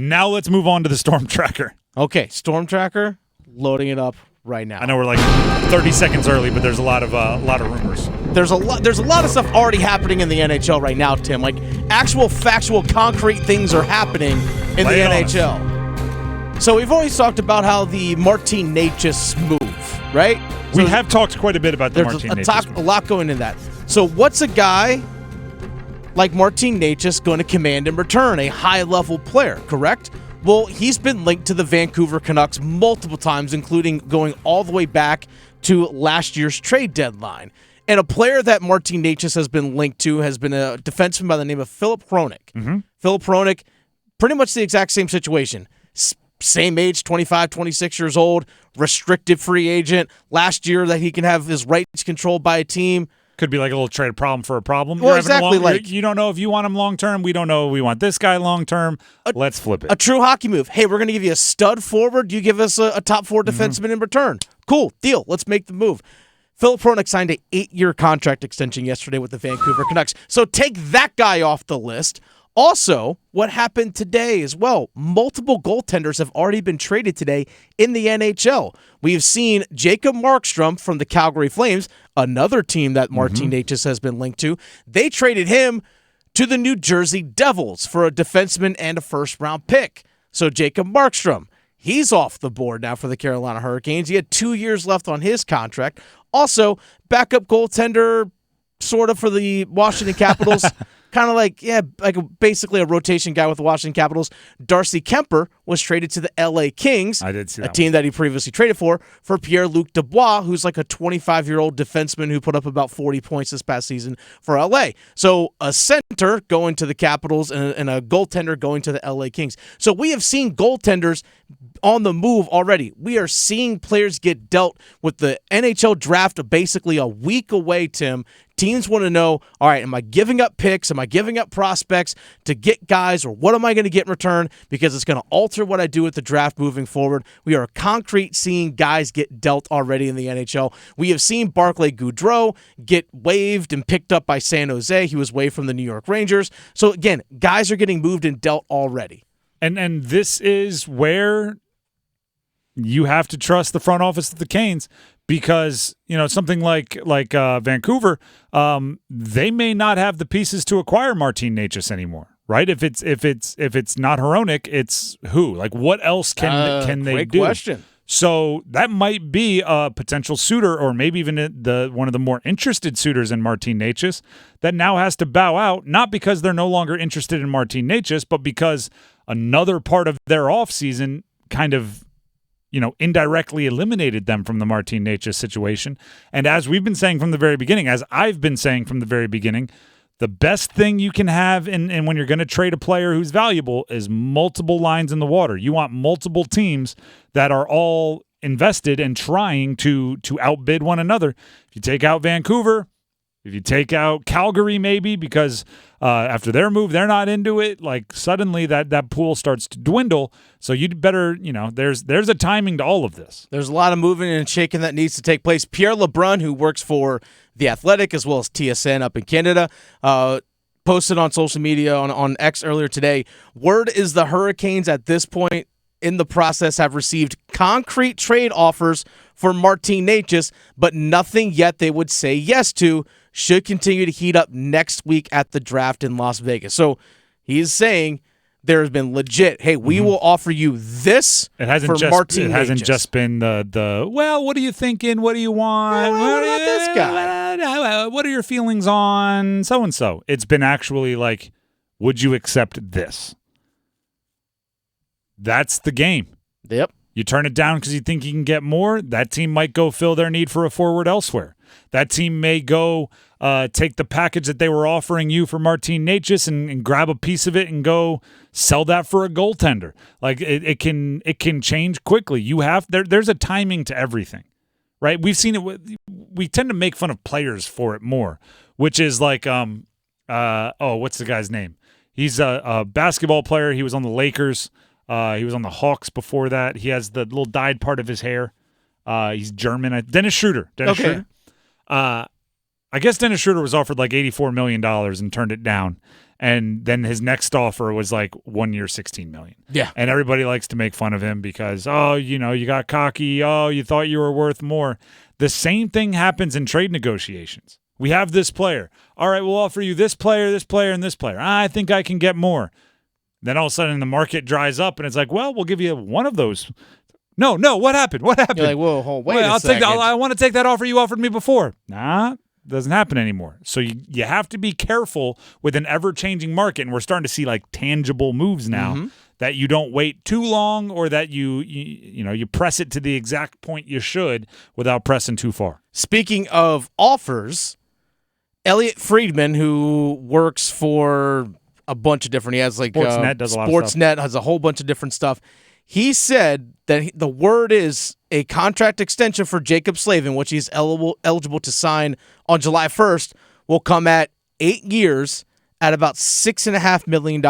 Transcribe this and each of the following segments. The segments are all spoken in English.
Now let's move on to the Storm Tracker. Okay, Storm Tracker, loading it up right now. I know we're like 30 seconds early, but there's a lot of rumors. There's a lot of stuff already happening in the NHL right now, Tim. Like actual, factual, concrete things are happening in the NHL. So we've always talked about how the Martin Necas move, right? We have talked quite a bit about the Martin Necas move. A lot going into that. So what's a guy like Martin Necas going to command in return? A high-level player, correct? Well, he's been linked to the Vancouver Canucks multiple times, including going all the way back to last year's trade deadline. And a player that Martin Necas has been linked to has been a defenseman by the name of Filip Hronek. Mm-hmm. Filip Hronek, pretty much the exact same situation. Same age, 25, 26 years old, restricted free agent. Last year that he can have his rights controlled by a team. Could be like a little trade problem for a problem. Well, exactly. You don't know if you want him long-term. We don't know if we want this guy long-term. Let's flip it. A true hockey move. Hey, we're going to give you a stud forward. You give us a top four defenseman in return. Cool. Deal. Let's make the move. Filip Hronek signed an 8-year contract extension yesterday with the Vancouver Canucks. So take that guy off the list. Also, what happened today as well, multiple goaltenders have already been traded today in the NHL. We've seen Jacob Markstrom from the Calgary Flames, another team that Martin Necas has been linked to. They traded him to the New Jersey Devils for a defenseman and a first-round pick. So Jacob Markstrom, he's off the board now for the Carolina Hurricanes. He had 2 years left on his contract. Also, backup goaltender sort of for the Washington Capitals. Kind of like basically a rotation guy with the Washington Capitals. Darcy Kemper was traded to the LA Kings. I did see that. A team that he previously traded for Pierre-Luc Dubois, who's like a 25-year-old defenseman who put up about 40 points this past season for LA. So a center going to the Capitals and a goaltender going to the LA Kings. So we have seen goaltenders on the move already. We are seeing players get dealt with the NHL draft basically a week away, Tim. Teams want to know, all right, am I giving up picks? Am I giving up prospects to get guys, or what am I going to get in return? Because it's going to alter what I do with the draft moving forward. We are concrete seeing guys get dealt already in the NHL. We have seen Barclay Goodrow get waived and picked up by San Jose. He was waived from the New York Rangers. So again, guys are getting moved and dealt already. And this is where you have to trust the front office of the Canes, because something like Vancouver, they may not have the pieces to acquire Martin Necas anymore, right? If it's not Hronek, it's who? Like, what else can they do? Great question. So that might be a potential suitor, or maybe even one of the more interested suitors in Martin Necas, that now has to bow out, not because they're no longer interested in Martin Necas, but because another part of their offseason kind of indirectly eliminated them from the Martin Necas situation. And as we've been saying from the very beginning, as I've been saying from the very beginning, the best thing you can have in when you're going to trade a player who's valuable is multiple lines in the water. You want multiple teams that are all invested and trying to outbid one another. If you take out Vancouver, if you take out Calgary, maybe because after their move, they're not into it, like suddenly that pool starts to dwindle. So you'd better, there's a timing to all of this. There's a lot of moving and shaking that needs to take place. Pierre LeBrun, who works for The Athletic as well as TSN up in Canada, posted on social media on X earlier today. Word is the Hurricanes at this point in the process have received concrete trade offers for Martin Necas, but nothing yet they would say yes to. Should continue to heat up next week at the draft in Las Vegas. So he's saying there has been legit, hey, we will offer you this for Martin Necas. It hasn't just been the well, what are you thinking? What do you want? What about this guy? What are your feelings on so-and-so? It's been actually like, would you accept this? That's the game. Yep. You turn it down because you think you can get more, that team might go fill their need for a forward elsewhere. That team may go take the package that they were offering you for Martin Necas and grab a piece of it and go sell that for a goaltender. Like it can change quickly. There's a timing to everything, right? We've seen it. We tend to make fun of players for it more, which is like what's the guy's name? He's a basketball player. He was on the Lakers. He was on the Hawks before that. He has the little dyed part of his hair. He's German. Dennis Schroeder. Schroeder. I guess Dennis Schroeder was offered like $84 million and turned it down. And then his next offer was like 1 year, $16 million. Yeah. And everybody likes to make fun of him because, you got cocky. Oh, you thought you were worth more. The same thing happens in trade negotiations. We have this player. All right, we'll offer you this player, and this player. I think I can get more. Then all of a sudden the market dries up and it's like, well, we'll give you one of those. No, what happened? What happened? You're like, whoa, wait a second. I want to take that offer you offered me before. Nah, doesn't happen anymore. So you have to be careful with an ever-changing market, and we're starting to see like tangible moves now that you don't wait too long, or that you press it to the exact point you should without pressing too far. Speaking of offers, Elliot Friedman, who works for a bunch of different, he has like Sportsnet does a lot of stuff. Sportsnet has a whole bunch of different stuff. He said that the word is a contract extension for Jaccob Slavin, which he's eligible to sign on July 1st, will come at 8 years at about $6.5 million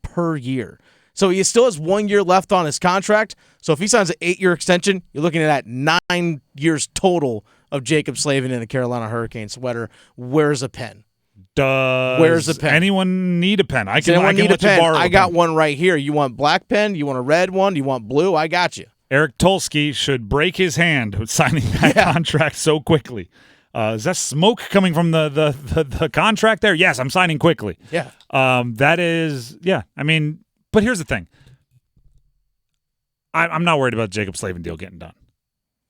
per year. So he still has 1 year left on his contract. So if he signs an 8-year extension, you're looking at 9 years total of Jaccob Slavin in the Carolina Hurricanes sweater. Where's a pen? Where's the pen? Anyone need a pen? I can let you borrow I got one right here. You want black pen? You want a red one? You want blue? I got you. Eric Tulsky should break his hand with signing that contract so quickly. Is that smoke coming from the contract there? Yes, I'm signing quickly. Yeah. That is, yeah. I mean, but here's the thing. I'm not worried about the Jaccob Slavin deal getting done.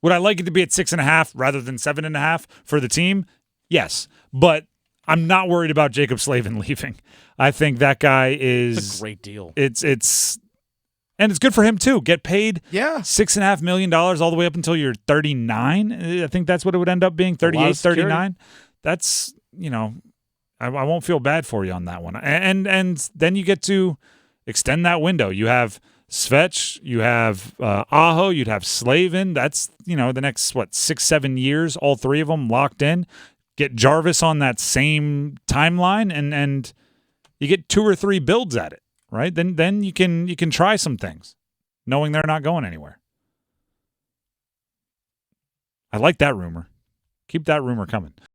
Would I like it to be at 6.5 rather than 7.5 for the team? Yes, but I'm not worried about Jaccob Slavin leaving. I think that guy is It's a great deal. And it's good for him too. Get paid $6.5 million all the way up until you're 39. I think that's what it would end up being, 38, 39. That's, I won't feel bad for you on that one. And then you get to extend that window. You have Svech, you have Aho, you'd have Slaven. That's, the next, 6-7 years, all three of them locked in. Get Jarvis on that same timeline, and you get 2 or 3 builds at it, right? Then you can try some things, knowing they're not going anywhere. I like that rumor. Keep that rumor coming.